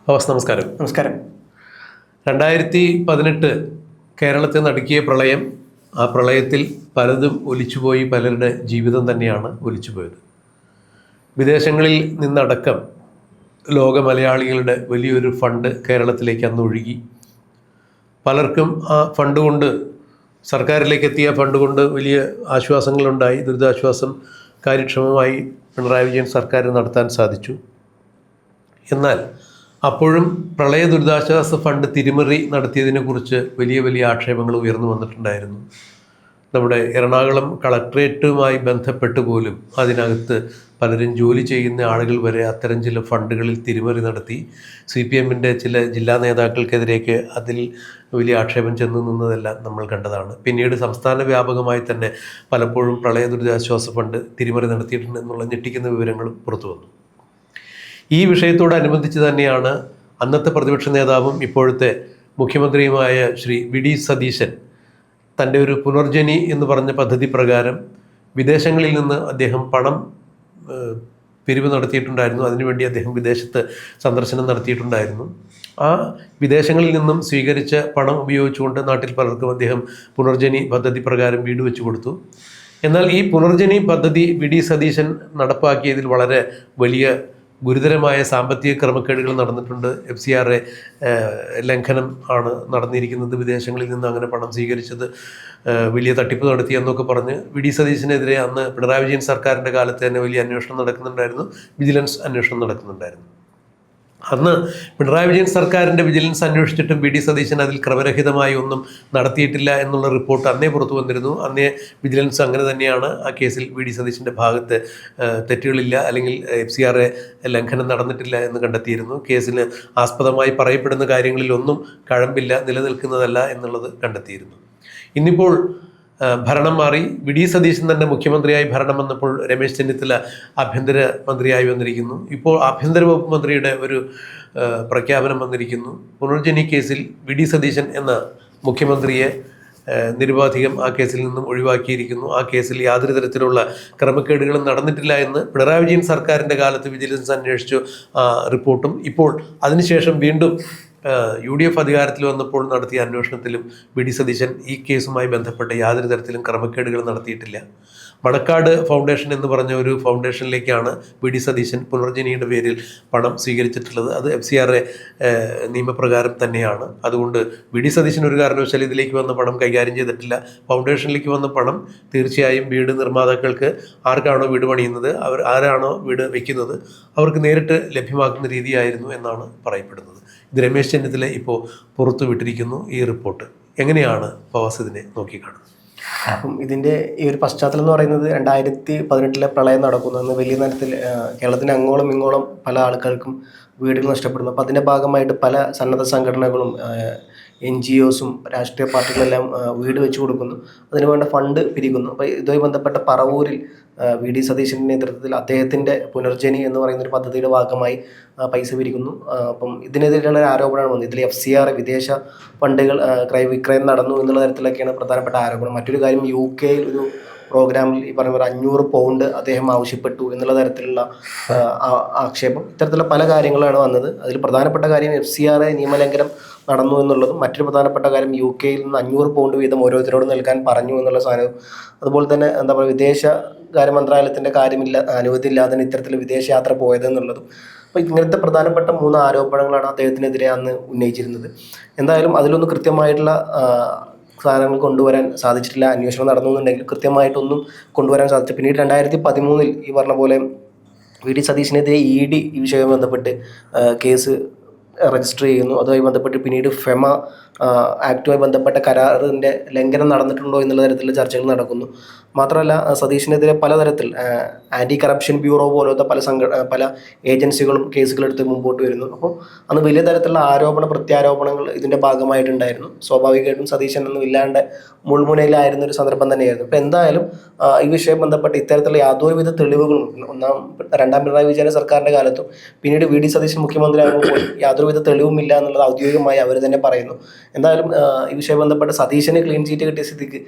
നമസ്കാരം. നമസ്കാരം. 2018 കേരളത്തെ നടുക്കിയ പ്രളയം, ആ പ്രളയത്തിൽ പലതും ഒലിച്ചുപോയി, പലരുടെ ജീവിതം തന്നെയാണ് ഒലിച്ചുപോയത്. വിദേശങ്ങളിൽ നിന്നടക്കം ലോക മലയാളികളുടെ വലിയൊരു ഫണ്ട് കേരളത്തിലേക്ക് അന്ന് ഒഴുകി. പലർക്കും ആ ഫണ്ട് കൊണ്ട്, സർക്കാരിലേക്ക് എത്തിയ ഫണ്ട് കൊണ്ട് വലിയ ആശ്വാസങ്ങളുണ്ടായി. ദുരിതാശ്വാസം കാര്യക്ഷമമായി പിണറായി വിജയൻ സർക്കാർ നടത്താൻ സാധിച്ചു. എന്നാൽ അപ്പോഴും പ്രളയ ദുരിതാശ്വാസ ഫണ്ട് തിരിമറി നടത്തിയതിനെക്കുറിച്ച് വലിയ വലിയ ആക്ഷേപങ്ങൾ ഉയർന്നു വന്നിട്ടുണ്ടായിരുന്നു. നമ്മുടെ എറണാകുളം കളക്ട്രേറ്റുമായി ബന്ധപ്പെട്ട് പോലും അതിനകത്ത് പലരും ജോലി ചെയ്യുന്ന ആളുകൾ വരെ അത്തരം ചില ഫണ്ടുകളിൽ തിരിമറി നടത്തി. CPM-ൻ്റെ ചില ജില്ലാ നേതാക്കൾക്കെതിരേക്ക് അതിൽ വലിയ ആക്ഷേപം ചെന്നു നിന്നതെല്ലാം നമ്മൾ കണ്ടതാണ്. പിന്നീട് സംസ്ഥാന വ്യാപകമായി തന്നെ പലപ്പോഴും പ്രളയ ദുരിതാശ്വാസ ഫണ്ട് തിരിമറി നടത്തിയിട്ടുണ്ടെന്നുള്ള ഞെട്ടിക്കുന്ന വിവരങ്ങളും പുറത്തു വന്നു. ഈ വിഷയത്തോടനുബന്ധിച്ച് തന്നെയാണ് അന്നത്തെ പ്രതിപക്ഷ നേതാവും ഇപ്പോഴത്തെ മുഖ്യമന്ത്രിയുമായ ശ്രീ വി.ഡി. സതീശൻ തൻ്റെ ഒരു പുനർജനി എന്ന് പറഞ്ഞ പദ്ധതി പ്രകാരം വിദേശങ്ങളിൽ നിന്ന് അദ്ദേഹം പണം പിരിവ് നടത്തിയിട്ടുണ്ടായിരുന്നു. അതിനുവേണ്ടി അദ്ദേഹം വിദേശത്ത് സന്ദർശനം നടത്തിയിട്ടുണ്ടായിരുന്നു. ആ വിദേശങ്ങളിൽ നിന്നും സ്വീകരിച്ച പണം ഉപയോഗിച്ചുകൊണ്ട് നാട്ടിൽ പലർക്കും അദ്ദേഹം പുനർജനി പദ്ധതി പ്രകാരം വീട് വെച്ച് കൊടുത്തു. എന്നാൽ ഈ പുനർജനി പദ്ധതി വി.ഡി. സതീശൻ നടപ്പാക്കിയതിൽ വളരെ വലിയ ഗുരുതരമായ സാമ്പത്തിക ക്രമക്കേടുകൾ നടന്നിട്ടുണ്ട്. FCRA ലംഘനം ആണ് നടന്നിരിക്കുന്നത്. വിദേശങ്ങളിൽ നിന്ന് അങ്ങനെ പണം സ്വീകരിച്ചത് വലിയ തട്ടിപ്പ് നടത്തി എന്നൊക്കെ പറഞ്ഞ് വി.ഡി. സതീശനെതിരെ അന്ന് പിണറായി വിജയൻ സർക്കാരിൻ്റെ കാലത്ത് തന്നെ വലിയ അന്വേഷണം നടക്കുന്നുണ്ടായിരുന്നു. വിജിലൻസ് അന്വേഷണം നടക്കുന്നുണ്ടായിരുന്നു. അന്ന് പിണറായി വിജയൻ സർക്കാരിൻ്റെ വിജിലൻസ് അന്വേഷിച്ചിട്ടും വി.ഡി. സതീശൻ അതിൽ ക്രമരഹിതമായി ഒന്നും നടത്തിയിട്ടില്ല എന്നുള്ള റിപ്പോർട്ട് അന്നേ പുറത്തു വന്നിരുന്നു. അന്നേ വിജിലൻസ് അങ്ങനെ തന്നെയാണ് ആ കേസിൽ വി.ഡി. സതീശൻ്റെ ഭാഗത്ത് തെറ്റുകളില്ല, അല്ലെങ്കിൽ FCRA ലംഘനം നടന്നിട്ടില്ല എന്ന് കണ്ടെത്തിയിരുന്നു. കേസിന് ആസ്പദമായി പറയപ്പെടുന്ന കാര്യങ്ങളിലൊന്നും കഴമ്പില്ല, നിലനിൽക്കുന്നതല്ല എന്നുള്ളത് കണ്ടെത്തിയിരുന്നു. ഇന്നിപ്പോൾ ഭരണം മാറി, വി.ഡി. സതീശൻ തന്നെ മുഖ്യമന്ത്രിയായി ഭരണം വന്നപ്പോൾ രമേശ് ചെന്നിത്തല ആഭ്യന്തര മന്ത്രിയായി വന്നിരിക്കുന്നു. ഇപ്പോൾ ആഭ്യന്തര വകുപ്പ് മന്ത്രിയുടെ ഒരു പ്രഖ്യാപനം വന്നിരിക്കുന്നു. പുനർജനി കേസിൽ വി.ഡി. സതീശൻ എന്ന മുഖ്യമന്ത്രിയെ നിരുപാധികം ആ കേസിൽ നിന്നും ഒഴിവാക്കിയിരിക്കുന്നു. ആ കേസിൽ യാതൊരു തരത്തിലുള്ള ക്രമക്കേടുകളും നടന്നിട്ടില്ല എന്ന് പിണറായി വിജയൻ സർക്കാരിൻ്റെ കാലത്ത് വിജിലൻസ് അന്വേഷിച്ചു റിപ്പോർട്ടും ഇപ്പോൾ അതിനുശേഷം വീണ്ടും UDF അധികാരത്തിൽ വന്നപ്പോൾ നടത്തിയ അന്വേഷണത്തിലും വി.ഡി. സതീശൻ ഈ കേസുമായി ബന്ധപ്പെട്ട് യാതൊരു തരത്തിലും ക്രമക്കേടുകൾ നടത്തിയിട്ടില്ല. മണക്കാട് ഫൗണ്ടേഷൻ എന്ന് പറഞ്ഞ ഒരു ഫൗണ്ടേഷനിലേക്കാണ് വി.ഡി. സതീശൻ പുനർജനിയുടെ പേരിൽ പണം സ്വീകരിച്ചിട്ടുള്ളത്. അത് FCRA നിയമപ്രകാരം തന്നെയാണ്. അതുകൊണ്ട് വി.ഡി. സതീശൻ ഒരു കാരണവശാൽ ഇതിലേക്ക് വന്ന പണം കൈകാര്യം ചെയ്തിട്ടില്ല. ഫൗണ്ടേഷനിലേക്ക് വന്ന പണം തീർച്ചയായും വീട് നിർമ്മാതാക്കൾക്ക്, ആർക്കാണോ വീട് പണിയുന്നത്, ആരാണോ വീട് വയ്ക്കുന്നത്, അവർക്ക് നേരിട്ട് ലഭ്യമാക്കുന്ന രീതിയായിരുന്നു എന്നാണ് പറയപ്പെടുന്നത്. ഇത് രമേശ് ചെന്നിത്തല ഇപ്പോൾ പുറത്തു വിട്ടിരിക്കുന്നു ഈ റിപ്പോർട്ട്. എങ്ങനെയാണ് ഫവാസ് ഇതിനെ നോക്കിക്കാണുന്നത്? അപ്പം ഇതിൻ്റെ ഈ ഒരു പശ്ചാത്തലം എന്ന് പറയുന്നത് 2018 പ്രളയം നടക്കുന്നു. വലിയ തരത്തിൽ കേരളത്തിന് അങ്ങോളം ഇങ്ങോളം പല ആൾക്കാർക്കും വീടുകൾ നഷ്ടപ്പെടുന്നു. അപ്പോൾ അതിൻ്റെ ഭാഗമായിട്ട് പല സന്നദ്ധ സംഘടനകളും NGOസും രാഷ്ട്രീയ പാർട്ടികളെല്ലാം വീട് വെച്ച് കൊടുക്കുന്നു. അതിനുവേണ്ട ഫണ്ട് പിരിക്കുന്നു. അപ്പോൾ ഇതുമായി ബന്ധപ്പെട്ട പറവൂരിൽ വി.ഡി. സതീശൻ്റെ നേതൃത്വത്തിൽ അദ്ദേഹത്തിൻ്റെ പുനർജനി എന്ന് പറയുന്നൊരു പദ്ധതിയുടെ ഭാഗമായി പൈസ പിരിക്കുന്നു. അപ്പം ഇതിനെതിരെയുള്ള ഒരു ആരോപണമാണ് വന്നത്. ഇതിൽ FCRA വിദേശ ഫണ്ടുകൾ ക്രയവിക്രയം നടന്നു എന്നുള്ള തരത്തിലൊക്കെയാണ് പ്രധാനപ്പെട്ട ആരോപണം. മറ്റൊരു കാര്യം, UK ഒരു പ്രോഗ്രാമിൽ ഈ പറഞ്ഞ 500 പൗണ്ട് അദ്ദേഹം ആവശ്യപ്പെട്ടു എന്നുള്ള തരത്തിലുള്ള ആക്ഷേപം. ഇത്തരത്തിലുള്ള പല കാര്യങ്ങളാണ് വന്നത്. അതിൽ പ്രധാനപ്പെട്ട കാര്യം FCRA നിയമലംഘനം നടന്നു എന്നുള്ളതും, മറ്റൊരു പ്രധാനപ്പെട്ട കാര്യം UK-യിൽ നിന്ന് 500 പൗണ്ട് വീതം ഓരോരുത്തരോട് നൽകാൻ പറഞ്ഞു എന്നുള്ള സാധനവും. അതുപോലെ തന്നെ എന്താ പറയുക, വിദേശകാര്യ മന്ത്രാലയത്തിൻ്റെ അനുമതി ഇല്ലാതെ ഇത്തരത്തിൽ വിദേശയാത്ര പോയതെന്നുള്ളതും. അപ്പോൾ ഇങ്ങനത്തെ പ്രധാനപ്പെട്ട 3 ആരോപണങ്ങളാണ് അദ്ദേഹത്തിനെതിരെ അന്ന് ഉന്നയിച്ചിരുന്നത്. എന്തായാലും അതിലൊന്നും കൃത്യമായിട്ടുള്ള സാധനങ്ങൾ കൊണ്ടുവരാൻ സാധിച്ചിട്ടില്ല. അന്വേഷണം നടന്നു എന്നുണ്ടെങ്കിൽ കൃത്യമായിട്ടൊന്നും കൊണ്ടുവരാൻ സാധിച്ചു. പിന്നീട് 2013 ഈ പറഞ്ഞ പോലെ വി.ഡി. സതീശനെതിരെ ED ഈ വിഷയവുമായി ബന്ധപ്പെട്ട് കേസ് രജിസ്റ്റർ ചെയ്യുന്നു. അതുമായി ബന്ധപ്പെട്ട് പിന്നീട് FEMA ആക്ടുമായി ബന്ധപ്പെട്ട കരാറിൻ്റെ ലംഘനം നടന്നിട്ടുണ്ടോ എന്നുള്ള തരത്തിലുള്ള ചർച്ചകൾ നടക്കുന്നു. മാത്രമല്ല, സതീശനെതിരെ പലതരത്തിൽ ആൻറ്റി കറപ്ഷൻ ബ്യൂറോ പോലത്തെ പല ഏജൻസികളും കേസുകളെടുത്ത് മുമ്പോട്ട് വരുന്നു. അപ്പോൾ അന്ന് വലിയ തരത്തിലുള്ള പ്രത്യാരോപണങ്ങൾ ഇതിൻ്റെ ഭാഗമായിട്ടുണ്ടായിരുന്നു. സ്വാഭാവികമായിട്ടും സതീശൻ ഒന്നും ഇല്ലാണ്ട് മുൾമുനയിലായിരുന്ന ഒരു സന്ദർഭം തന്നെയായിരുന്നു. അപ്പോൾ എന്തായാലും ഈ വിഷയം ബന്ധപ്പെട്ട് ഇത്തരത്തിലുള്ള യാതൊരുവിധ തെളിവുകളും രണ്ടാം പിണറായി വിജയൻ സർക്കാരിൻ്റെ കാലത്തും പിന്നീട് വി.ഡി. സതീശൻ മുഖ്യമന്ത്രിയാകുമ്പോൾ യാതൊരു യാതൊരുവിധ തെളിവുമില്ല എന്നുള്ളത് ഔദ്യോഗികമായി അവർ തന്നെ പറയുന്നു. എന്തായാലും ഈ വിഷയം ബന്ധപ്പെട്ട് സതീശന് ക്ലീൻ ചീറ്റ് കിട്ടിയ സ്ഥിതിക്ക്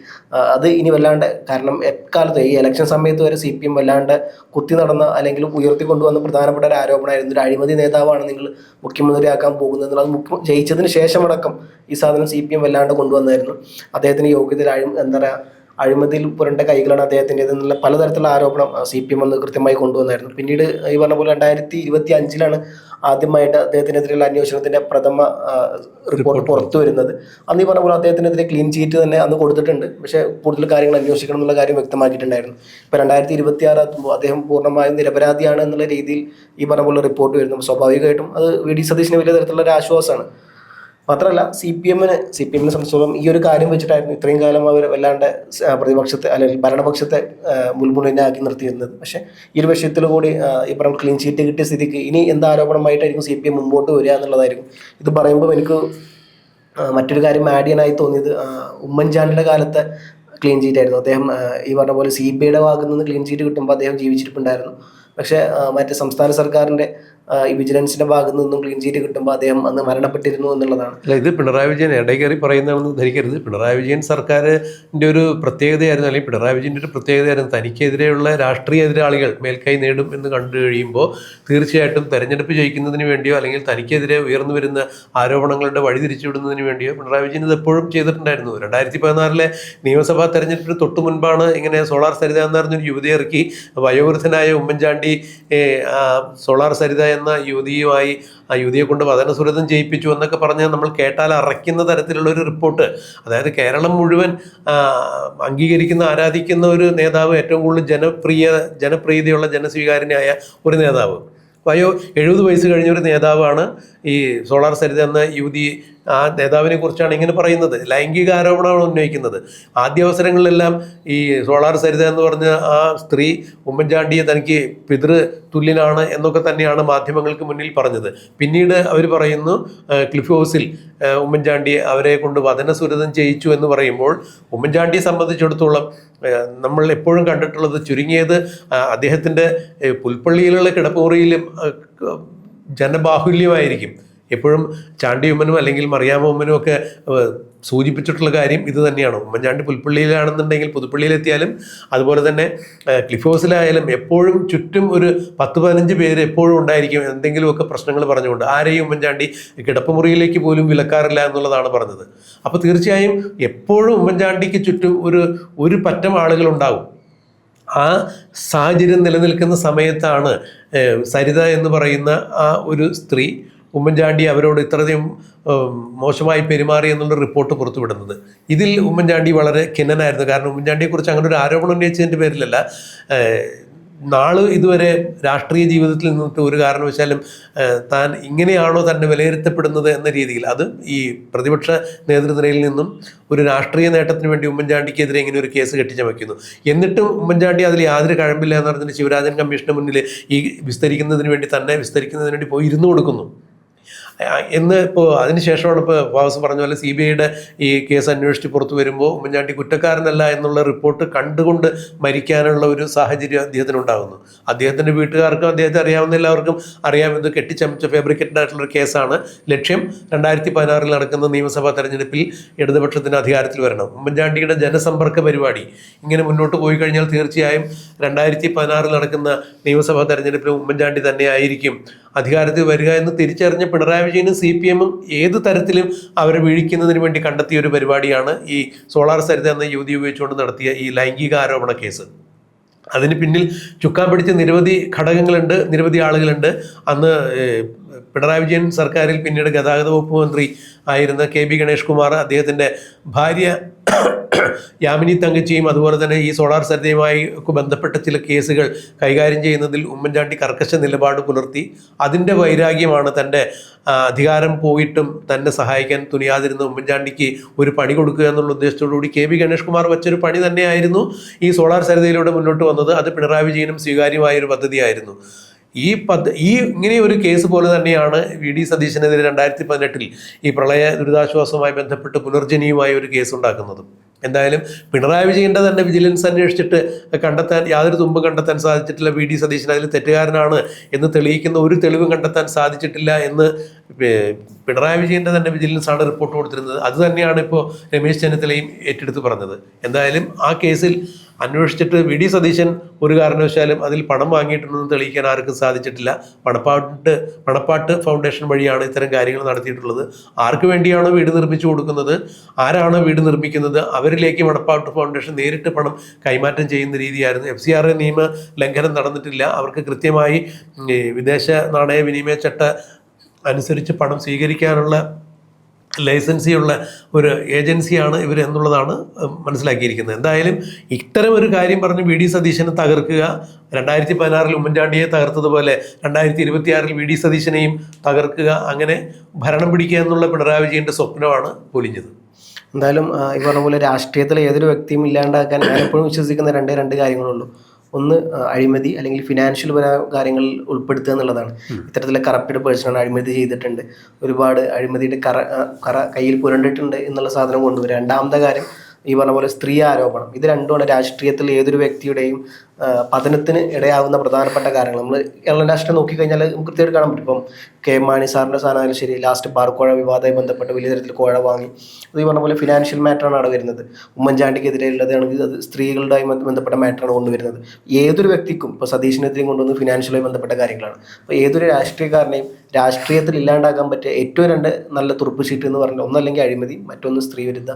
അത് ഇനി വല്ലാണ്ട്, കാരണം എക്കാലത്ത് ഈ ഇലക്ഷൻ സമയത്ത് വരെ CPM വല്ലാണ്ട് കുത്തി നടന്ന അല്ലെങ്കിൽ ഉയർത്തിക്കൊണ്ടുവന്ന പ്രധാനപ്പെട്ട ഒരു ആരോപണമായിരുന്നു, ഒരു അഴിമതി നേതാവാണ് നിങ്ങൾ മുഖ്യമന്ത്രിയാക്കാൻ പോകുന്നത് എന്നുള്ളത്. ജയിച്ചതിന് ശേഷമടക്കം ഈ സാധനം CPM വല്ലാണ്ട് കൊണ്ടുവന്നായിരുന്നു. അദ്ദേഹത്തിന് യോഗ്യതയിൽ എന്താ പറയുക, അഴിമതിയിൽ പുരണ്ട കൈകളാണ് അദ്ദേഹത്തിൻ്റെത് എന്നുള്ള പലതരത്തിലുള്ള ആരോപണം CPM ഒന്ന് കൃത്യമായി കൊണ്ടുവന്നായിരുന്നു. പിന്നീട് ഈ പറഞ്ഞ പോലെ 2025 ആദ്യമായിട്ട് അദ്ദേഹത്തിനെതിരെയുള്ള അന്വേഷണത്തിന്റെ പ്രഥമ റിപ്പോർട്ട് പുറത്തു വരുന്നത്. അന്ന് ഈ പറഞ്ഞ പോലെ അദ്ദേഹത്തിനെതിരെ ക്ലീൻ ചീറ്റ് തന്നെ അന്ന് കൊടുത്തിട്ടുണ്ട്. പക്ഷേ കൂടുതൽ കാര്യങ്ങൾ അന്വേഷിക്കണം എന്നുള്ള കാര്യം വ്യക്തമാക്കിയിട്ടുണ്ടായിരുന്നു. ഇപ്പോൾ 2026 എത്തുമ്പോൾ അദ്ദേഹം പൂർണ്ണമായും നിരപരാധിയാണ് എന്നുള്ള രീതിയിൽ ഈ പറഞ്ഞ പോലെ റിപ്പോർട്ട് വരുന്നു. സ്വാഭാവികമായിട്ടും അത് VD സതീശന് വലിയ തരത്തിലുള്ള ഒരു ആശ്വാസമാണ്. മാത്രമല്ല CPM-നെ സംബന്ധിച്ചിടത്തോളം ഈ ഒരു കാര്യം വെച്ചിട്ടായിരുന്നു ഇത്രയും കാലം അവർ വല്ലാണ്ട് പ്രതിപക്ഷത്തെ അല്ലെങ്കിൽ ഭരണപക്ഷത്തെ മുൾമുനയിലാക്കി നിർത്തിയിരുന്നത്. പക്ഷേ ഈ ഒരു വിഷയത്തിൽ കൂടി ഈ പറഞ്ഞ ക്ലീൻ ചീറ്റ് കിട്ടിയ സ്ഥിതിക്ക് ഇനി എന്ത് ആരോപണമായിട്ടായിരിക്കും CPM മുമ്പോട്ട് വരിക എന്നുള്ളതായിരിക്കും. ഇത് പറയുമ്പോൾ എനിക്ക് മറ്റൊരു കാര്യം ആഡ് ചെയ്യാനായി തോന്നിയത്, ഉമ്മൻചാണ്ടിയുടെ കാലത്തെ ക്ലീൻ ചീറ്റ് ആയിരുന്നു. അദ്ദേഹം ഈ പറഞ്ഞ പോലെ CBIയുടെ ഭാഗത്ത് നിന്ന് ക്ലീൻ ചീറ്റ് കിട്ടുമ്പോൾ അദ്ദേഹം ജീവിച്ചിരിപ്പുണ്ടായിരുന്നു. പക്ഷേ മറ്റേ സംസ്ഥാന സർക്കാരിൻ്റെ ഈ വിജിലൻസിന്റെ ഭാഗത്ത് നിന്നും ക്ലീൻ ചീറ്റ് കിട്ടുമ്പോൾ അദ്ദേഹം അന്ന് മരണപ്പെട്ടിരുന്നു എന്നുള്ളതാണ്. അല്ല, ഇത് പിണറായി വിജയൻ ഇടകയറി പറയുന്നതാണെന്ന് ധരിക്കരുത്. പിണറായി വിജയൻ സർക്കാരിൻ്റെ ഒരു പ്രത്യേകതയായിരുന്നു, അല്ലെങ്കിൽ പിണറായി വിജയൻ്റെ ഒരു പ്രത്യേകതയായിരുന്നു, തനിക്കെതിരെയുള്ള രാഷ്ട്രീയ എതിരാളികൾ മേൽക്കൈ നേടും എന്ന് കണ്ടു കഴിയുമ്പോൾ തീർച്ചയായിട്ടും തെരഞ്ഞെടുപ്പ് ജയിക്കുന്നതിന് വേണ്ടിയോ അല്ലെങ്കിൽ തനിക്കെതിരെ ഉയർന്നു വരുന്ന ആരോപണങ്ങളുടെ വഴി തിരിച്ചുവിടുന്നതിന് വേണ്ടിയോ പിണറായി വിജയൻ ഇത് എപ്പോഴും ചെയ്തിട്ടുണ്ടായിരുന്നു. 2016 നിയമസഭാ തെരഞ്ഞെടുപ്പിന് തൊട്ടു മുൻപാണ് ഇങ്ങനെ സോളാർ സരിത എന്നറിഞ്ഞൊരു യുവതിയെ ഇറക്കി വയോവൃദ്ധനായ ഉമ്മൻചാണ്ടി സോളാർ സരിത എന്ന യുവതിയുമായി ആ യുവതിയെ കൊണ്ട് വചനസുരതം ചെയ്യിപ്പിച്ചു എന്നൊക്കെ പറഞ്ഞ് നമ്മൾ കേട്ടാൽ അറയ്ക്കുന്ന തരത്തിലുള്ള ഒരു റിപ്പോർട്ട്. അതായത് കേരളം മുഴുവൻ അംഗീകരിക്കുന്ന ആരാധിക്കുന്ന ഒരു നേതാവ്, ഏറ്റവും കൂടുതൽ ജനപ്രീതിയുള്ള ജനസ്വീകാര്യനായ ഒരു നേതാവ്, 70 വയസ്സ് കഴിഞ്ഞൊരു നേതാവാണ് ഈ സോളാർ സരിത എന്ന യുവതി. ആ നേതാവിനെ കുറിച്ചാണ് ഇങ്ങനെ പറയുന്നത്, ലൈംഗിക ആരോപണമാണ് ഉന്നയിക്കുന്നത്. ആദ്യ അവസരങ്ങളിലെല്ലാം ഈ സോളാർ സരിത എന്ന് പറഞ്ഞ ആ സ്ത്രീ ഉമ്മൻചാണ്ടിയെ തനിക്ക് പിതൃ തുല്യനാണ് എന്നൊക്കെ തന്നെയാണ് മാധ്യമങ്ങൾക്ക് മുന്നിൽ പറഞ്ഞത്. പിന്നീട് അവർ പറയുന്നു ക്ലിഫ് ഹൗസിൽ ഉമ്മൻചാണ്ടിയെ അവരെ കൊണ്ട് വചനസുരതം ചെയ്യിച്ചു എന്ന് പറയുമ്പോൾ ഉമ്മൻചാണ്ടിയെ സംബന്ധിച്ചിടത്തോളം നമ്മൾ എപ്പോഴും കണ്ടിട്ടുള്ളത് ചുരുങ്ങിയത് അദ്ദേഹത്തിൻ്റെ പുൽപ്പള്ളിയിലുള്ള കിടപ്പുമുറിയിലും ജനബാഹുല്യമായിരിക്കും. എപ്പോഴും ചാണ്ടി ഉമ്മനും അല്ലെങ്കിൽ മറിയാമ്മ ഉമ്മനും ഒക്കെ സൂചിപ്പിച്ചിട്ടുള്ള കാര്യം ഇത് തന്നെയാണ്. ഉമ്മൻചാണ്ടി പുൽപ്പള്ളിയിലാണെന്നുണ്ടെങ്കിൽ പുതുപ്പള്ളിയിലെത്തിയാലും അതുപോലെ തന്നെ ക്ലിഫ് ഹൗസിലായാലും എപ്പോഴും ചുറ്റും ഒരു 10-15 പേര് എപ്പോഴും ഉണ്ടായിരിക്കും എന്തെങ്കിലുമൊക്കെ പ്രശ്നങ്ങൾ പറഞ്ഞുകൊണ്ട്. ആരെയും ഉമ്മൻചാണ്ടി കിടപ്പുമുറിയിലേക്ക് പോലും വിലക്കാറില്ല എന്നുള്ളതാണ് പറഞ്ഞത്. അപ്പോൾ തീർച്ചയായും എപ്പോഴും ഉമ്മൻചാണ്ടിക്ക് ചുറ്റും ഒരു പറ്റം ആളുകളുണ്ടാവും. ആ സാഹചര്യം നിലനിൽക്കുന്ന സമയത്താണ് സരിത എന്ന് പറയുന്ന ആ ഒരു സ്ത്രീ ഉമ്മൻചാണ്ടി അവരോട് ഇത്രയധികം മോശമായി പെരുമാറി എന്നുള്ള റിപ്പോർട്ട് പുറത്തുവിടുന്നത്. ഇതിൽ ഉമ്മൻചാണ്ടി വളരെ ഖിന്നനായിരുന്നു. കാരണം ഉമ്മൻചാണ്ടിയെക്കുറിച്ച് അങ്ങനെ ഒരു ആരോപണം ഉന്നയിച്ചതിൻ്റെ പേരിലല്ല, ഇതുവരെ രാഷ്ട്രീയ ജീവിതത്തിൽ നിന്നിട്ട് ഒരു കാരണവശാലും താൻ ഇങ്ങനെയാണോ തന്നെ വിലയിരുത്തപ്പെടുന്നത് എന്ന രീതിയിൽ, അത് ഈ പ്രതിപക്ഷ നേതൃനിരയിൽ നിന്നും ഒരു രാഷ്ട്രീയ നേട്ടത്തിന് വേണ്ടി ഉമ്മൻചാണ്ടിക്കെതിരെ ഇങ്ങനെ ഒരു കേസ് കെട്ടിച്ചമയ്ക്കുന്നു. എന്നിട്ടും ഉമ്മൻചാണ്ടി അതിൽ യാതൊരു കഴമ്പില്ല എന്ന് പറഞ്ഞിട്ട് ശിവരാജൻ കമ്മീഷന് മുന്നിൽ ഈ വിസ്തരിക്കുന്നതിന് വേണ്ടി പോയി ഇരുന്നു കൊടുക്കുന്നു എന്ന്. ഇപ്പോൾ അതിനുശേഷമാണ് ഇപ്പോൾ വാസു പറഞ്ഞ പോലെ CBIയുടെ ഈ കേസ് അന്വേഷിച്ച് പുറത്തു വരുമ്പോൾ ഉമ്മൻചാണ്ടി കുറ്റക്കാരനല്ല എന്നുള്ള റിപ്പോർട്ട് കണ്ടുകൊണ്ട് മരിക്കാനുള്ള ഒരു സാഹചര്യം അദ്ദേഹത്തിനുണ്ടാകുന്നു. അദ്ദേഹത്തിൻ്റെ വീട്ടുകാർക്കും അദ്ദേഹത്തെ അറിയാവുന്ന എല്ലാവർക്കും അറിയാം, ഇത് കെട്ടിച്ചമച്ച ഫാബ്രിക്കേറ്റഡ് ആയിട്ടുള്ളൊരു കേസാണ്. ലക്ഷ്യം 2016 നടക്കുന്ന നിയമസഭാ തെരഞ്ഞെടുപ്പിൽ ഇടതുപക്ഷത്തിന് അധികാരത്തിൽ വരണം. ഉമ്മൻചാണ്ടിയുടെ ജനസമ്പർക്ക പരിപാടി ഇങ്ങനെ മുന്നോട്ട് പോയി കഴിഞ്ഞാൽ തീർച്ചയായും 2016 നടക്കുന്ന നിയമസഭാ തെരഞ്ഞെടുപ്പിൽ ഉമ്മൻചാണ്ടി തന്നെയായിരിക്കും അധികാരത്തിൽ വരിക എന്ന് തിരിച്ചറിഞ്ഞ പിണറായി വിജയനും CPM-ഉം ഏത് തരത്തിലും അവരെ വീഴിക്കുന്നതിന് വേണ്ടി കണ്ടെത്തിയ ഒരു പരിപാടിയാണ് ഈ സോളാർ സരിത എന്ന യുവതി ഉപയോഗിച്ചുകൊണ്ട് നടത്തിയ ഈ ലൈംഗിക ആരോപണ കേസ്. അതിന് പിന്നിൽ ചുക്കാൻ പിടിച്ച നിരവധി ഘടകങ്ങളുണ്ട്, നിരവധി ആളുകളുണ്ട്. അന്ന് പിണറായി വിജയൻ സർക്കാരിൽ പിന്നീട് ഗതാഗത വകുപ്പ് മന്ത്രി ആയിരുന്ന KB ഗണേഷ് കുമാർ, അദ്ദേഹത്തിൻ്റെ ഭാര്യ യാമിനി തങ്കച്ചിയും അതുപോലെ തന്നെ ഈ സോളാർ സരിതയുമായി ബന്ധപ്പെട്ട ചില കേസുകൾ കൈകാര്യം ചെയ്യുന്നതിൽ ഉമ്മൻചാണ്ടി കർക്കശ നിലപാട് പുലർത്തി. അതിൻ്റെ വൈരാഗ്യമാണ് തൻ്റെ അധികാരം പോയിട്ടും തന്നെ സഹായിക്കാൻ തുനിയാതിരുന്ന ഉമ്മൻചാണ്ടിക്ക് ഒരു പണി കൊടുക്കുക എന്നുള്ള ഉദ്ദേശത്തോടുകൂടി KB ഗണേഷ് കുമാർ വെച്ചൊരു പണി തന്നെയായിരുന്നു ഈ സോളാർ സരിതയിലൂടെ മുന്നോട്ട് വന്നത്. അത് പിണറായി വിജയനും സ്വീകാര്യമായൊരു പദ്ധതിയായിരുന്നു. ഇങ്ങനെ ഒരു കേസ് പോലെ തന്നെയാണ് VD സതീശനെതിരെ 2018 ഈ പ്രളയ ദുരിതാശ്വാസവുമായി ബന്ധപ്പെട്ട് പുനർജനിയുമായി ഒരു കേസ് ഉണ്ടാക്കുന്നത്. എന്തായാലും പിണറായി വിജയൻ്റെ തന്നെ വിജിലൻസ് അന്വേഷിച്ചിട്ട് കണ്ടെത്താൻ യാതൊരു തുമ്പും കണ്ടെത്താൻ സാധിച്ചിട്ടില്ല. വി ഡി സതീശൻ അതിൽ തെറ്റുകാരനാണ് എന്ന് തെളിയിക്കുന്ന ഒരു തെളിവും കണ്ടെത്താൻ സാധിച്ചിട്ടില്ല എന്ന് പിണറായി വിജയൻ്റെ തന്നെ വിജിലൻസ് ആണ് റിപ്പോർട്ട് കൊടുത്തിരുന്നത്. അത് തന്നെയാണ് ഇപ്പോൾ രമേശ് ചെന്നിത്തലയും ഏറ്റെടുത്ത് പറഞ്ഞത്. എന്തായാലും ആ കേസിൽ അന്വേഷിച്ചിട്ട് വി ഡി സതീശൻ ഒരു കാരണവശാലും അതിൽ പണം വാങ്ങിയിട്ടുണ്ടെന്ന് തെളിയിക്കാൻ ആർക്കും സാധിച്ചിട്ടില്ല. പണപ്പാട്ട് ഫൗണ്ടേഷൻ വഴിയാണ് ഇത്തരം കാര്യങ്ങൾ നടത്തിയിട്ടുള്ളത്. ആർക്ക് വേണ്ടിയാണോ വീട് നിർമ്മിച്ചു കൊടുക്കുന്നത്, ആരാണോ വീട് നിർമ്മിക്കുന്നത്, അവരിലേക്ക് പണപ്പാട്ട് ഫൗണ്ടേഷൻ നേരിട്ട് പണം കൈമാറ്റം ചെയ്യുന്ന രീതിയായിരുന്നു. FCRA നിയമ ലംഘനം നടന്നിട്ടില്ല. അവർക്ക് കൃത്യമായി വിദേശ നാണയ വിനിമയ ചട്ട അനുസരിച്ച് പണം സ്വീകരിക്കാനുള്ള ലൈസൻസിയുള്ള ഒരു ഏജൻസിയാണ് ഇവർ എന്നുള്ളതാണ് മനസ്സിലാക്കിയിരിക്കുന്നത്. എന്തായാലും ഇത്തരം ഒരു കാര്യം പറഞ്ഞ് വി ഡി സതീശനെ തകർക്കുക, 2016 ഉമ്മൻചാണ്ടിയെ തകർത്തതുപോലെ 2026 വി ഡി സതീശനെയും തകർക്കുക, അങ്ങനെ ഭരണം പിടിക്കുക എന്നുള്ള പിണറായി വിജയൻ്റെ സ്വപ്നമാണ് പൊലിഞ്ഞത്. എന്തായാലും ഈ പറഞ്ഞ പോലെ രാഷ്ട്രീയത്തിൽ ഏതൊരു വ്യക്തിയും ഇല്ലാണ്ടാക്കാൻ ഞാൻ എപ്പോഴും വിശ്വസിക്കുന്ന രണ്ട് കാര്യങ്ങളുള്ളൂ. ഒന്ന് അഴിമതി അല്ലെങ്കിൽ ഫിനാൻഷ്യൽ കാര്യങ്ങളിൽ ഉൾപ്പെടുത്തുക എന്നുള്ളതാണ്. ഇത്തരത്തിലെ കറപ്റ്റഡ് പേഴ്സണാണ് അഴിമതി ചെയ്തിട്ടുണ്ട്, ഒരുപാട് അഴിമതിയുടെ കറ കയ്യിൽ പുരണ്ടിട്ടുണ്ട് എന്നുള്ള സാധനം കൊണ്ടുവരിക. രണ്ടാമത്തെ കാര്യം ഈ പറഞ്ഞ പോലെ സ്ത്രീ ആരോപണം. ഇത് രണ്ടുമാണ് രാഷ്ട്രീയത്തിൽ ഏതൊരു വ്യക്തിയുടെയും പതനത്തിന് ഇടയാകുന്ന പ്രധാനപ്പെട്ട കാര്യങ്ങൾ. നമ്മൾ കേരള രാഷ്ട്രീയം നോക്കിക്കഴിഞ്ഞാൽ നമുക്ക് കൃത്യമായിട്ട് കാണാൻ പറ്റും. ഇപ്പം കെ മാണി സാറിൻ്റെ സാധനമായാലും ശരി, ലാസ്റ്റ് ബാർക്കോഴ വിവാദമായി ബന്ധപ്പെട്ട് വലിയ തരത്തിൽ കോഴ വാങ്ങി. അത് ഈ പറഞ്ഞ പോലെ ഫിനാൻഷ്യൽ മാറ്ററാണ് അവിടെ വരുന്നത്. ഉമ്മൻചാണ്ടിക്കെതിരെയുള്ളതാണെങ്കിൽ അത് സ്ത്രീകളുമായി ബന്ധപ്പെട്ട മാറ്ററാണ് കൊണ്ടുവരുന്നത്. ഏതൊരു വ്യക്തിക്കും ഇപ്പോൾ സതീഷിനെതിരെയും കൊണ്ടുവന്ന് ഫിനാൻഷ്യലുമായി ബന്ധപ്പെട്ട കാര്യങ്ങളാണ്. അപ്പോൾ ഏതൊരു രാഷ്ട്രീയക്കാരനെയും രാഷ്ട്രീയത്തിൽ ഇല്ലാണ്ടാക്കാൻ പറ്റിയ ഏറ്റവും രണ്ട് നല്ല തുറുപ്പ് ഷീറ്റ് എന്ന് പറഞ്ഞാൽ ഒന്നല്ലെങ്കിൽ അഴിമതി, മറ്റൊന്ന് സ്ത്രീ വിരുദ്ധ.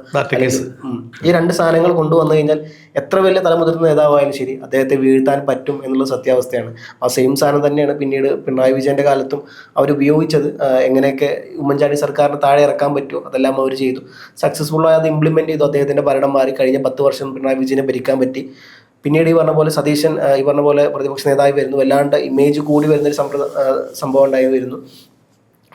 ഈ രണ്ട് സാധനങ്ങൾ കൊണ്ടുവന്നു കഴിഞ്ഞാൽ എത്ര വലിയ തലമുതിർന്ന നേതാവായാലും ശരി അദ്ദേഹത്തെ വീഴ്ത്താൻ പറ്റും എന്നുള്ള സത്യാവസ്ഥയാണ്. ആ സെയിം സാധനം തന്നെയാണ് പിന്നീട് പിണറായി വിജയൻ്റെ കാലത്തും അവർ ഉപയോഗിച്ചത്. എങ്ങനെയൊക്കെ ഉമ്മൻചാണ്ടി സർക്കാരിന് താഴെ ഇറക്കാൻ പറ്റുമോ അതെല്ലാം അവർ ചെയ്തു. സക്സസ്ഫുള്ളായി അത് ഇംപ്ലിമെൻറ്റ് ചെയ്തു. അദ്ദേഹത്തിൻ്റെ ഭരണം മാറി കഴിഞ്ഞ 10 വർഷം പിണറായി വിജയനെ ഭരിക്കാൻ പറ്റി. പിന്നീട് ഈ പറഞ്ഞ പോലെ സതീശൻ ഈ പറഞ്ഞ പോലെ പ്രതിപക്ഷ നേതാവ് വരുന്നു, വല്ലാണ്ട് ഇമേജ് കൂടി വരുന്നൊരു സംഭവം ഉണ്ടായി വരുന്നു.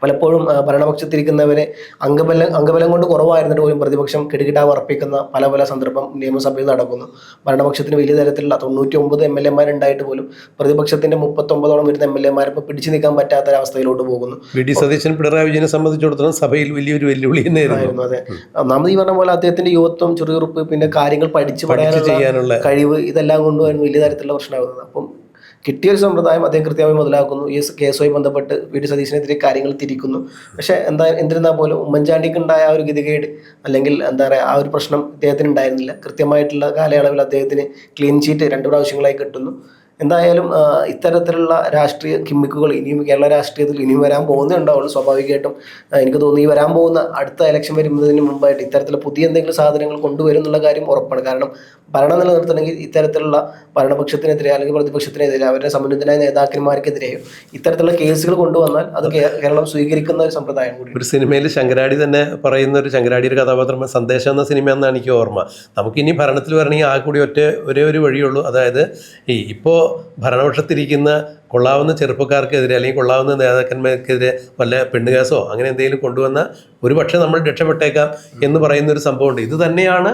പലപ്പോഴും ഭരണപക്ഷത്തിരിക്കുന്നവരെ അംഗബലം കൊണ്ട് കുറവായിരുന്നിട്ട് പോലും പ്രതിപക്ഷം കിടുകിടാവ് ഉറപ്പിക്കുന്ന പല സന്ദർഭം നിയമസഭയിൽ നടക്കുന്നു. ഭരണപക്ഷത്തിന് വലിയ തരത്തിലുള്ള 99 MLA ഉണ്ടായിട്ട് പോലും പ്രതിപക്ഷത്തിന്റെ 39ഓളം വരുന്ന MLA ഇപ്പോൾ പിടിച്ചു നിൽക്കാൻ പറ്റാത്ത ഒരവസ്ഥയിലോട്ട് പോകുന്നു. വി ഡി സതീശൻ പിണറായി വിജയനെ സംബന്ധിച്ചിടത്തോളം സഭയിൽ വലിയൊരു വെല്ലുവിളി തന്നെയായിരുന്നു. അതെ, ഒന്നാമത് ഈ പറഞ്ഞ പോലെ അദ്ദേഹത്തിന്റെ യുവത്വം, ചുറുചുറുപ്പ്, പിന്നെ കാര്യങ്ങൾ പഠിച്ചു ചെയ്യാനുള്ള കഴിവ്, ഇതെല്ലാം കൊണ്ടുപോകാൻ വലിയ തരത്തിലുള്ള പ്രശ്നമാകുന്നത്. അപ്പം കിട്ടിയൊരു സമ്പ്രദായം അദ്ദേഹം കൃത്യമായി മുതലാക്കുന്നു. ഈ കേസുമായി ബന്ധപ്പെട്ട് വി ഡി സതീശനെതിരെ കാര്യങ്ങൾ തിരിക്കുന്നു. പക്ഷെ എന്നിരുന്നാൽ പോലും ഉമ്മൻചാണ്ടിക്ക് ഉണ്ടായ ആ ഒരു ഗതികേട് അല്ലെങ്കിൽ എന്താ പറയുക ആ ഒരു പ്രശ്നം ഇദ്ദേഹത്തിന് ഉണ്ടായിരുന്നില്ല. കൃത്യമായിട്ടുള്ള കാലയളവിൽ അദ്ദേഹത്തിന് ക്ലീൻ ചീറ്റ് 2 പ്രാവശ്യങ്ങളായി കിട്ടുന്നു. എന്തായാലും ഇത്തരത്തിലുള്ള രാഷ്ട്രീയ കിമ്മിക്കുകൾ ഇനിയും കേരള രാഷ്ട്രീയത്തിൽ ഇനിയും വരാൻ പോകുന്നുണ്ടാവുള്ളൂ. സ്വാഭാവികമായിട്ടും എനിക്ക് തോന്നുന്നു ഈ വരാൻ പോകുന്ന അടുത്ത ഇലക്ഷൻ വരുന്നതിന് മുമ്പായിട്ട് ഇത്തരത്തിൽ പുതിയ എന്തെങ്കിലും സാധനങ്ങൾ കൊണ്ടുവരും എന്നുള്ള കാര്യം ഉറപ്പാണ്. കാരണം ഭരണം നിലനിർത്തണമെങ്കിൽ ഇത്തരത്തിലുള്ള ഭരണപക്ഷത്തിനെതിരെ അല്ലെങ്കിൽ പ്രതിപക്ഷത്തിനെതിരെ അവരുടെ സമുന്നതനായ നേതാക്കന്മാർക്കെതിരെയോ ഇത്തരത്തിലുള്ള കേസുകൾ കൊണ്ടുവന്നാൽ അത് കേരളം സ്വീകരിക്കുന്ന ഒരു സമ്പ്രദായം കൂടി. ഒരു സിനിമയിൽ ശങ്കരാടി തന്നെ പറയുന്ന ഒരു ശങ്കരാടിയുടെ കഥാപാത്രം സന്ദേശം എന്ന സിനിമ എന്നാണ് എനിക്ക് ഓർമ്മ. നമുക്കിനി ഭരണത്തിൽ വരണമെങ്കിൽ ആ കൂടി ഒരേ ഒരു വഴിയുള്ളൂ. അതായത് ഇപ്പോൾ ഭരണപക്ഷത്തിരിക്കുന്ന കൊള്ളാവുന്ന ചെറുപ്പക്കാർക്കെതിരെ അല്ലെങ്കിൽ കൊള്ളാവുന്ന നേതാക്കന്മാർക്കെതിരെ വല്ല പെണ്ണുകേസോ അങ്ങനെ എന്തെങ്കിലും കൊണ്ടുവന്ന ഒരു പക്ഷേ നമ്മൾ രക്ഷപ്പെട്ടേക്കാം എന്ന് പറയുന്നൊരു സംഭവമുണ്ട്. ഇത് തന്നെയാണ്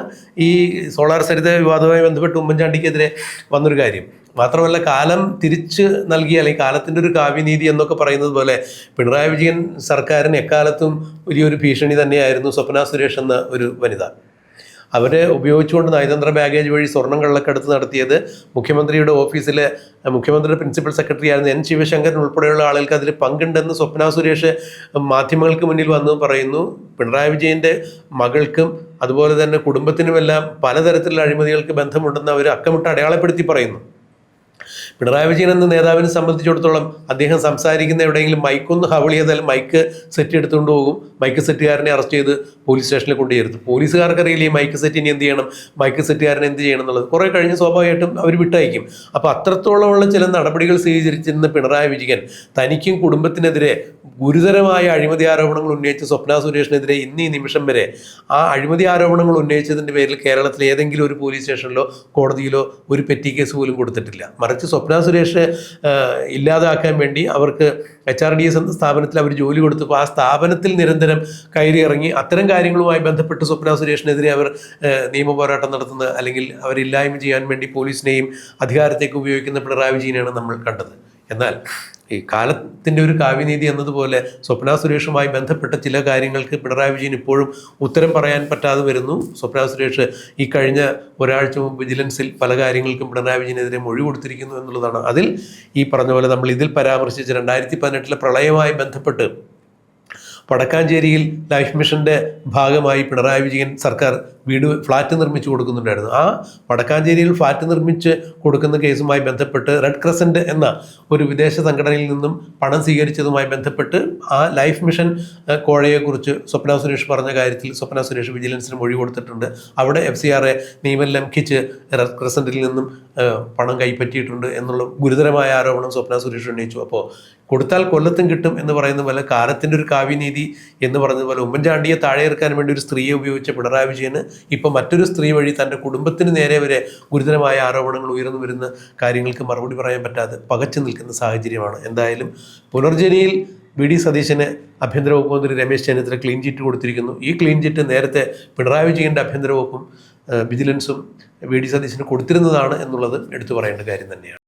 ഈ സോളാർ സരിത വിവാദവുമായി ബന്ധപ്പെട്ട് ഉമ്മൻചാണ്ടിക്കെതിരെ വന്നൊരു കാര്യം. മാത്രമല്ല കാലം തിരിച്ച് നൽകിയ അല്ലെങ്കിൽ കാലത്തിൻ്റെ ഒരു കാവ്യനീതി എന്നൊക്കെ പറയുന്നത് പോലെ പിണറായി വിജയൻ സർക്കാരിന് എക്കാലത്തും വലിയൊരു ഭീഷണി തന്നെയായിരുന്നു സ്വപ്ന സുരേഷ് എന്ന ഒരു വനിത. അവരെ ഉപയോഗിച്ചുകൊണ്ട് നയതന്ത്ര ബാഗേജ് വഴി സ്വർണം കള്ളക്കടത്ത് നടത്തിയത് മുഖ്യമന്ത്രിയുടെ ഓഫീസിലെ മുഖ്യമന്ത്രിയുടെ പ്രിൻസിപ്പൽ സെക്രട്ടറി ആയിരുന്ന N. ശിവശങ്കരൻ ഉൾപ്പെടെയുള്ള ആളുകൾക്ക് അതിൽ പങ്കുണ്ടെന്ന് സ്വപ്ന സുരേഷ് മാധ്യമങ്ങൾക്ക് മുന്നിൽ വന്ന് പറയുന്നു. പിണറായി വിജയൻ്റെ മകൾക്കും അതുപോലെ തന്നെ കുടുംബത്തിനുമെല്ലാം പലതരത്തിലുള്ള അഴിമതികൾക്ക് ബന്ധമുണ്ടെന്ന് അവർ അക്കമിട്ട് അടയാളപ്പെടുത്തി പറയുന്നു. പിണറായി വിജയൻ എന്ന നേതാവിനെ സംബന്ധിച്ചിടത്തോളം അദ്ദേഹം സംസാരിക്കുന്ന എവിടെയെങ്കിലും മൈക്കൊന്ന് ഹവളി ചെയ്താൽ മൈക്ക് സെറ്റ് എടുത്തുകൊണ്ട് പോകും. മൈക്ക് സെറ്റുകാരനെ അറസ്റ്റ് ചെയ്ത് പോലീസ് സ്റ്റേഷനിൽ കൊണ്ടുചേർത്തു. പോലീസുകാർക്കറിയില്ല ഈ മൈക്ക് സെറ്റിന് എന്ത് ചെയ്യണം, മൈക്ക് സെറ്റുകാരനെ എന്ത് ചെയ്യണം എന്നുള്ളത്. കുറേ കഴിഞ്ഞ് സ്വാഭാവികമായിട്ടും അവർ വിട്ടയക്കും. അപ്പോൾ അത്രത്തോളമുള്ള ചില നടപടികൾ സ്വീകരിച്ചിരുന്ന പിണറായി വിജയൻ തനിക്കും കുടുംബത്തിനെതിരെ ഗുരുതരമായ അഴിമതി ആരോപണങ്ങൾ ഉന്നയിച്ച സ്വപ്ന സുരേഷിനെതിരെ ഇന്ന് ഈ നിമിഷം വരെ ആ അഴിമതി ആരോപണങ്ങൾ ഉന്നയിച്ചതിൻ്റെ പേരിൽ കേരളത്തിൽ ഏതെങ്കിലും ഒരു പോലീസ് സ്റ്റേഷനിലോ കോടതിയിലോ ഒരു പെറ്റി കേസ് പോലും കൊടുത്തിട്ടില്ല. മറിച്ച് സ്വപ്ന സുരേഷ് ഇല്ലാതാക്കാൻ വേണ്ടി അവർക്ക് HRDS എന്ന സ്ഥാപനത്തിൽ അവർ ജോലി കൊടുത്തപ്പോൾ ആ സ്ഥാപനത്തിൽ നിരന്തരം കയറി ഇറങ്ങി അത്തരം കാര്യങ്ങളുമായി ബന്ധപ്പെട്ട് സ്വപ്ന സുരേഷിനെതിരെ അവർ നിയമ പോരാട്ടം നടത്തുന്നത് അല്ലെങ്കിൽ അവരില്ലായ്മ ചെയ്യാൻ വേണ്ടി പോലീസിനെയും അധികാരത്തേക്ക് ഉപയോഗിക്കുന്ന പിണറായി വിജയനെയാണ് നമ്മൾ കണ്ടത്. എന്നാൽ ഈ കാലത്തിൻ്റെ ഒരു കാവ്യനീതി എന്നതുപോലെ സ്വപ്ന സുരേഷുമായി ബന്ധപ്പെട്ട ചില കാര്യങ്ങൾക്ക് പിണറായി വിജയൻ ഇപ്പോഴും ഉത്തരം പറയാൻ പറ്റാതെ വരുന്നു. സ്വപ്ന സുരേഷ് ഈ കഴിഞ്ഞ ഒരാഴ്ച മുമ്പ് വിജിലൻസിൽ പല കാര്യങ്ങൾക്കും പിണറായി വിജയനെതിരെ മൊഴി കൊടുത്തിരിക്കുന്നു എന്നുള്ളതാണ്. അതിൽ ഈ പറഞ്ഞ പോലെ നമ്മൾ ഇതിൽ പരാമർശിച്ച 2018 പ്രളയവുമായി ബന്ധപ്പെട്ട് വടക്കാഞ്ചേരിയിൽ ലൈഫ് മിഷൻ്റെ ഭാഗമായി പിണറായി വിജയൻ സർക്കാർ ഫ്ലാറ്റ് നിർമ്മിച്ചു കൊടുക്കുന്നുണ്ടായിരുന്നു. ആ വടക്കാഞ്ചേരിയിൽ ഫ്ലാറ്റ് നിർമ്മിച്ച് കൊടുക്കുന്ന കേസുമായി ബന്ധപ്പെട്ട് റെഡ് ക്രസൻറ്റ് എന്ന ഒരു വിദേശ സംഘടനയിൽ നിന്നും പണം സ്വീകരിച്ചതുമായി ബന്ധപ്പെട്ട് ആ ലൈഫ് മിഷൻ കോഴയെക്കുറിച്ച് സ്വപ്ന സുരേഷ് പറഞ്ഞ കാര്യത്തിൽ സ്വപ്ന സുരേഷ് വിജിലൻസിന് മൊഴി കൊടുത്തിട്ടുണ്ട്. അവിടെ FCRA നിയമം ലംഘിച്ച് റെഡ് ക്രസൻറ്റിൽ നിന്നും പണം കൈപ്പറ്റിയിട്ടുണ്ട് എന്നുള്ള ഗുരുതരമായ ആരോപണം സ്വപ്ന സുരേഷ് ഉന്നയിച്ചു. അപ്പോൾ കൊടുത്താൽ കൊല്ലത്തും കിട്ടും എന്ന് പറയുന്ന പോലെ കാലത്തിൻ്റെ ഒരു കാവ്യനീതി എന്ന് പറഞ്ഞതുപോലെ ഉമ്മൻചാണ്ടിയെ താഴെ ഇറക്കാൻ വേണ്ടി ഒരു സ്ത്രീയെ ഉപയോഗിച്ച പിണറായി വിജയന് ഇപ്പം മറ്റൊരു സ്ത്രീ വഴി തൻ്റെ കുടുംബത്തിന് നേരെ വരെ ഗുരുതരമായ ആരോപണങ്ങൾ ഉയർന്നു വരുന്ന കാര്യങ്ങൾക്ക് മറുപടി പറയാൻ പറ്റാതെ പകച്ചു നിൽക്കുന്ന സാഹചര്യമാണ്. എന്തായാലും പുനർജനിയിൽ VD സതീശന് ആഭ്യന്തര വകുപ്പ് മന്ത്രി രമേശ് ചെന്നിത്തല ക്ലീൻ ചിറ്റ് കൊടുത്തിരിക്കുന്നു. ഈ ക്ലീൻ ചിറ്റ് നേരത്തെ പിണറായി വിജയൻ്റെ ആഭ്യന്തര വകുപ്പും വിജിലൻസും VD സതീശന് കൊടുത്തിരുന്നതാണ് എന്നുള്ളത് എടുത്തു പറയേണ്ട കാര്യം തന്നെയാണ്.